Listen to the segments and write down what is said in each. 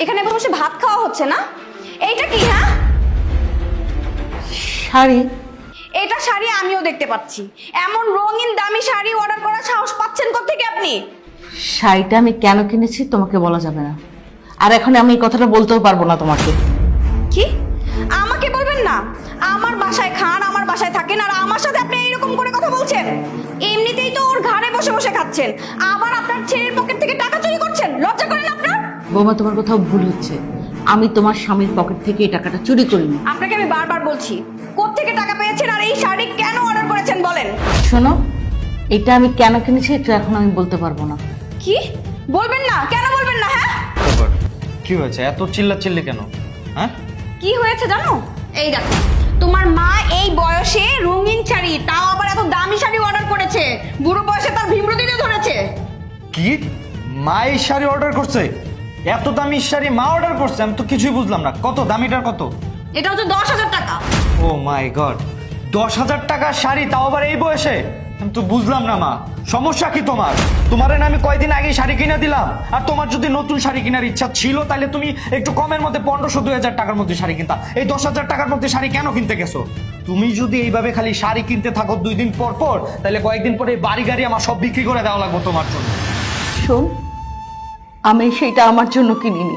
এখানে বসে ভাত খাওয়া হচ্ছে না? এইটা কি? হ্যাঁ, শাড়ি। এটা শাড়ি আমিও দেখতে পাচ্ছি। এমন রঙিন দামি শাড়ি অর্ডার করার সাহস পাচ্ছেন কোত্থেকে আপনি? শাড়িটা আমি কেন কিনেছি তোমাকে বলা যাবে না, আর এখন আমি এই কথাটা বলতেও পারবো না তোমাকে। কি? আমাকে বলবেন না? আমার বাসায় খান, আমার বাসায় থাকেন, আর আমার সাথে আপনি এইরকম করে কথা বলছেন? এমনিতেই তো ওর ঘাড়ে বসে বসে খাচ্ছেন, আবার আপনার ছেলের পকেট থেকে টাকা চুরি করছেন। লজ্জা করেন আপনার? বৌমা, তোমার কোথাও ভুল হচ্ছে। আমি তোমার স্বামীর পকেট থেকে এই টাকাটা চুরি করিনি। আপনাকে আমি বারবার বলছি, কোত্থেকে টাকা পেয়েছেন আর এই শাড়ি কেন অর্ডার করেছেন বলেন। শোনো, এটা আমি কেন কিনেছি এটা এখন আমি বলতে পারবো না। কি বলবেন না? কেন বলবেন না? হ্যাঁ, ব্যাপার কি হয়েছে? এত চিল্লাচিল্লি কেন? হ্যাঁ, কি হয়েছে জানো? এই দেখো, তোমার মা এই বয়সে রঙিন শাড়ি, তাও আবার এত দামি শাড়ি অর্ডার করেছে। বুড়ো বয়সে তার ভীমরতিতে ধরেছে। কি মা এই শাড়ি অর্ডার করছে? এত দামি শাড়ি মা অর্ডার করছে? আমি তো কিছুই বুঝলাম না। কত দামিটার? কত? এটা হচ্ছে 10,000 টাকা। ও মাই গড, 10,000 টাকার শাড়ি, তাও আবার এই বয়সে? আমি তো বুঝলাম না মা, সমস্যা কি তোমার? তোমার না আমি কয়দিন আগে শাড়ি কিনে দিলাম, আর তোমার যদি নতুন শাড়ি কেনার ইচ্ছা ছিল তাহলে তুমি একটু কমের মধ্যে 1500-2000 টাকার মধ্যে শাড়ি কিনতা। এই 10,000 টাকার মধ্যে শাড়ি কেন কিনতে গেছো? তুমি যদি এইভাবে খালি শাড়ি কিনতে থাকো 2 দিন পর পর, তাহলে কয়েকদিন পরে বাড়ি গাড়ি আমার সব বিক্রি করে দেওয়া লাগবে তোমার জন্য। শোন, আমি সেইটা আমার জন্য কিনিনি।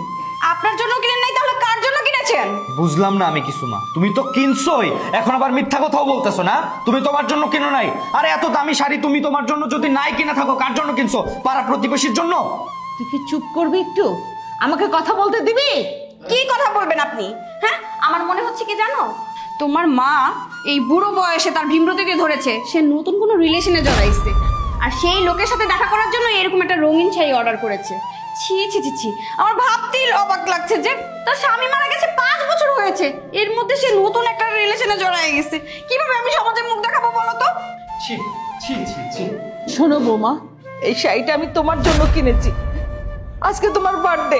আপনার জন্য কিনেন নাই, তাহলে কার জন্য কিনেছেন? বুঝলাম না আমি কিছু মা। তুমি তো কিনছোই, এখন আবার মিথ্যা কথাও বলতেছো না? তুমি তোমার জন্য কিনো নাই? আরে এত দামি শাড়ি তুমি তোমার জন্য যদি নাই কিনে থাকো, কার জন্য কিনছো? পাড়া প্রতিবেশীর জন্য? তুই কি চুপ করবি একটু? আমাকে কথা বলতে দিবি? কি কথা বলবেন আপনি? হ্যাঁ, আমার মনে হচ্ছে কি জানো, তোমার মা এই বুড়ো বয়সে তার ভীমরতিতে ধরেছে, সে নতুন কোনো রিলেশনে জড়াইছে, আর সেই লোকের সাথে দেখা করার জন্য এরকম একটা রঙিন শাড়ি অর্ডার করেছে। ছি ছি ছি ছি, আমার ভাবতেই অবাক লাগছে যে তার স্বামী মারা গেছে 5 বছর হয়েছে, এর মধ্যে সে নতুন একটা রিলেশনে জড়াই গেছে। কিভাবে আমি সমাজে মুখ দেখাবো বলো তো? ছি ছি ছি ছি। শোনো বৌমা, এই শাড়িটা আমি তোমার জন্য কিনেছি। আজকে তোমার বার্থডে,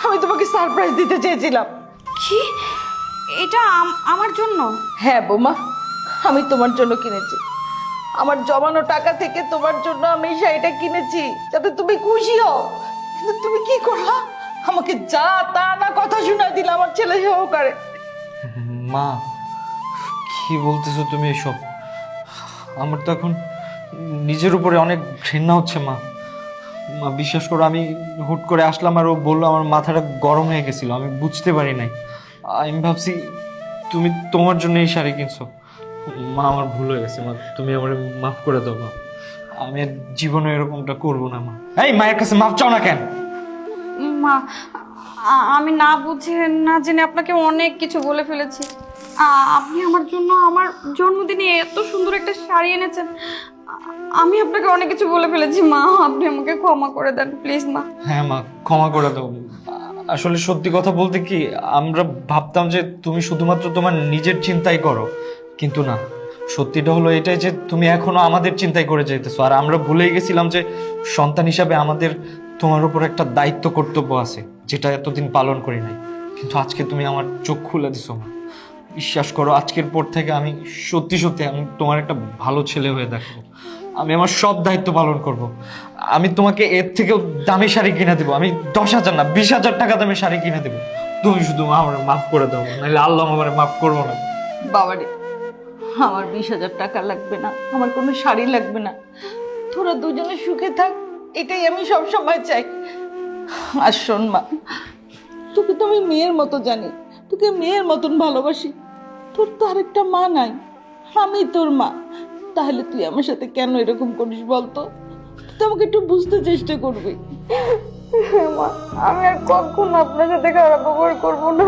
আমি তোমাকে সারপ্রাইজ দিতে চেয়েছিলাম। কি? এটা আমার জন্য? হ্যাঁ বৌমা, আমি তোমার জন্য কিনেছি। আমার জমানো টাকা থেকে তোমার জন্য আমি এই শাড়িটা কিনেছি যাতে তুমি খুশি হও। কিন্তু তুমি কি করলা? আমাকে যা তা না কথা শোনা দিলা আমার ছেলে সহকারে। মা, কি বলতেছো তুমি এসব? আমার তো এখন নিজের উপরে অনেক ঘৃণা হচ্ছে মা। মা বিশ্বাস করো, আমি হুট করে আসলাম আর ও বললো, আমার মাথাটা গরম হয়ে গেছিল, আমি বুঝতে পারি নাই। আমি ভাবছি তুমি তোমার জন্য এই শাড়ি কিনছো। মা, আমার ভুল হয়ে গেছে মা, তুমি আমার মাফ করে দাও মা। আমি আর জীবনে এরকমটা করবো না মা। এই মায়ের কাছে মাফ চাও না কেন? মা, আমি না বুঝে না জেনে আপনাকে অনেক কিছু বলে ফেলেছি। আপনি আমার জন্য আমার জন্মদিনে এত সুন্দর একটা শাড়ি এনেছেন, আমি আপনাকে অনেক কিছু বলে ফেলেছি। মা, আপনি আমাকে ক্ষমা করে দেন প্লিজ। মা, হ্যাঁ মা, ক্ষমা করে দাও। আসলে সত্যি কথা বলতে কি, আমরা ভাবতাম যে তুমি শুধুমাত্র তোমার নিজের চিন্তাই করো, কিন্তু না, সত্যিটা হলো এটাই যে তুমি এখনো আমাদের চিন্তাই করে যেতেছো। আর আমরা ভুলেই গেছিলাম যে সন্তান হিসাবে আমাদের তোমার উপর একটা দায়িত্ব কর্তব্য আছে, যেটা এতদিন পালন করি নাই। কিন্তু আজকে তুমি আমার চোখ খুলে দিছো মা। বিশ্বাস করো, আজকের পর থেকে আমি সত্যি সত্যি আমি তোমার একটা ভালো ছেলে হয়ে দেখবো। আমি আমার সব দায়িত্ব পালন করব। আমি তোমাকে এর থেকেও দামি শাড়ি কিনে দেবো। আমি 10,000 না 20,000 টাকা দামের শাড়ি কিনে দেবো। তুমি শুধু আমার মাফ করে দাও, নাহলে আল্লাহ আমার মাফ করবো না। বাবারে, আমার 20,000 টাকা লাগবে না, আমার কোনো শাড়ি লাগবে না। তোরা দুজনে সুখে থাক, এটাই আমি সব সময় চাই। আর শোন মা, তোকে তো আমি মেয়ের মতো জানি, তোকে মেয়ের মতন ভালোবাসি। তোর তো আরেকটা মা নাই, আমি তোর মা। তাহলে তুই আমার সাথে কেন এরকম করিস বলতো? তুই আমাকে একটু বুঝতে চেষ্টা করবি। মা, আমি আর কখনো আপনার সাথে খারাপ ব্যবহার করবো না।